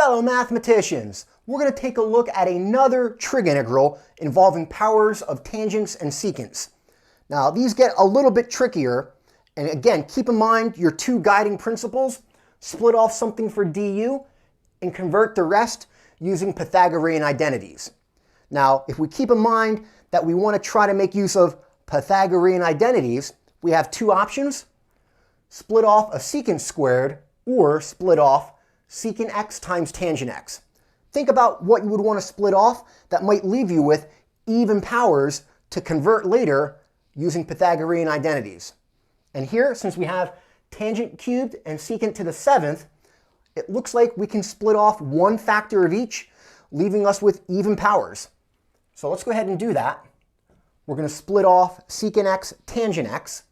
Fellow mathematicians, we're going to take a look at another trig integral involving powers of tangents and secants. Now, these get a little bit trickier, and again, keep in mind your two guiding principles: split off something for du and convert the rest using Pythagorean identities. Now, if we keep in mind that we want to try to make use of Pythagorean identities, we have two options: split off a secant squared or split off secant x times tangent x. Think about what you would want to split off that might leave you with even powers to convert later using Pythagorean identities. And here, since we have tangent cubed and secant to the 7th, it looks like we can split off one factor of each, leaving us with even powers. So let's go ahead and do that. We're going to split off secant x tangent x.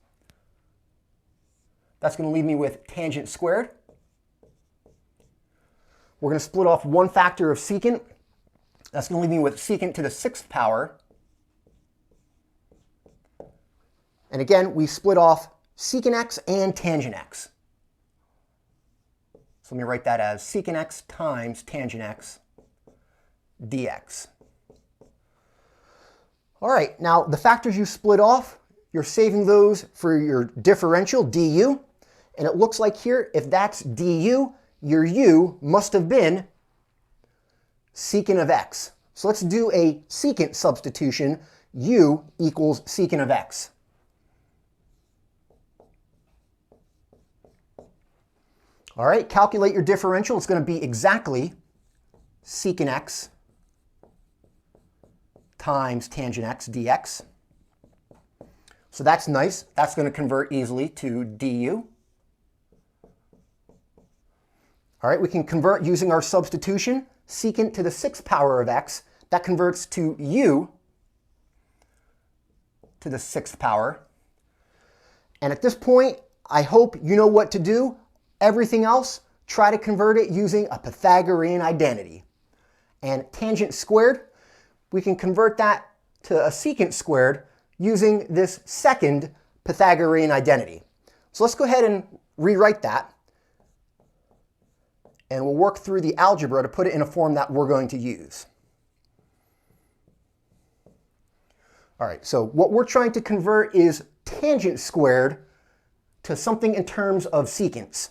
That's going to leave me with tangent squared. We're going to split off one factor of secant. That's going to leave me with secant to the 6th power. And again, we split off secant x and tangent x. So let me write that as secant x times tangent x dx. All right, now the factors you split off, you're saving those for your differential, du. And it looks like here, if that's du, your u must have been secant of x. So let's do a secant substitution. U equals secant of x. All right, calculate your differential. It's going to be exactly secant x times tangent x dx. So that's nice. That's going to convert easily to du. All right, we can convert using our substitution. Secant to the 6th power of x, that converts to u to the 6th power. And at this point, I hope you know what to do. Everything else, try to convert it using a Pythagorean identity. And tangent squared, we can convert that to a secant squared using this second Pythagorean identity. So let's go ahead and rewrite that. And we'll work through the algebra to put it in a form that we're going to use. All right, so what we're trying to convert is tangent squared to something in terms of secants.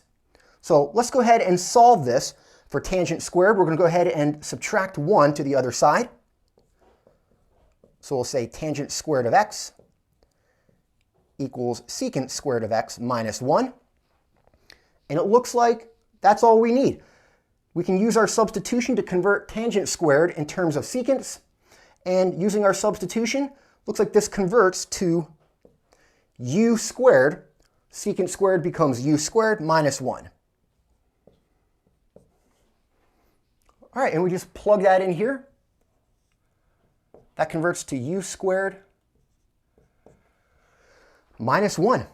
So let's go ahead and solve this for tangent squared. We're going to go ahead and subtract 1 to the other side. So we'll say tangent squared of x equals secant squared of x minus 1. And it looks like that's all we need. We can use our substitution to convert tangent squared in terms of secants. And using our substitution, looks like this converts to u squared. Secant squared becomes u squared minus 1. All right, and we just plug that in here. That converts to u squared minus 1.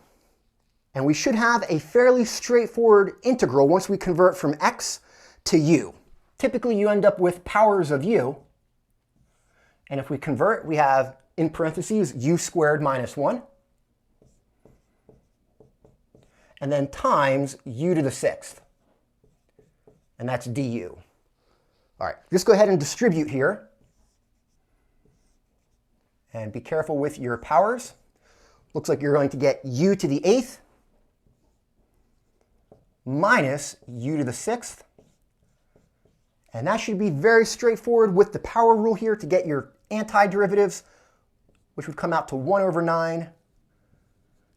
And we should have a fairly straightforward integral once we convert from x to u. Typically, you end up with powers of u. And if we convert, we have, in parentheses, u squared minus 1. And then times u to the 6th. And that's du. All right, just go ahead and distribute here. And be careful with your powers. Looks like you're going to get u to the 8th minus u to the 6th. And that should be very straightforward with the power rule here to get your antiderivatives, which would come out to 1 over 9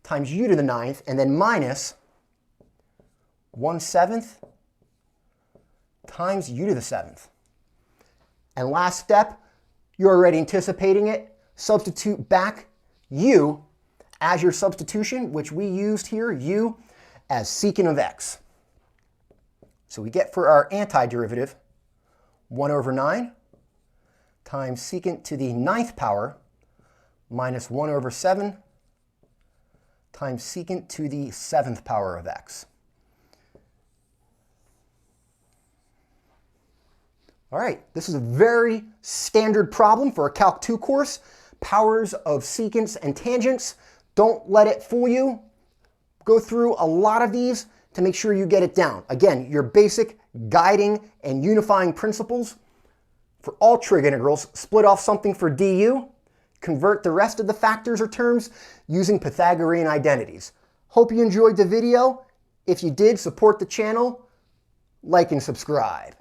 times u to the 9th, and then minus 1/7 times u to the 7th. And last step, you're already anticipating it. Substitute back u as your substitution, which we used here, u as secant of x. So we get for our antiderivative 1 over 9 times secant to the 9th power minus 1 over 7 times secant to the 7th power of x. All right, this is a very standard problem for a Calc 2 course. Powers of secants and tangents. Don't let it fool you. Go through a lot of these to make sure you get it down. Again, your basic guiding and unifying principles for all trig integrals: split off something for du, convert the rest of the factors or terms using Pythagorean identities. Hope you enjoyed the video. If you did, support the channel, like and subscribe.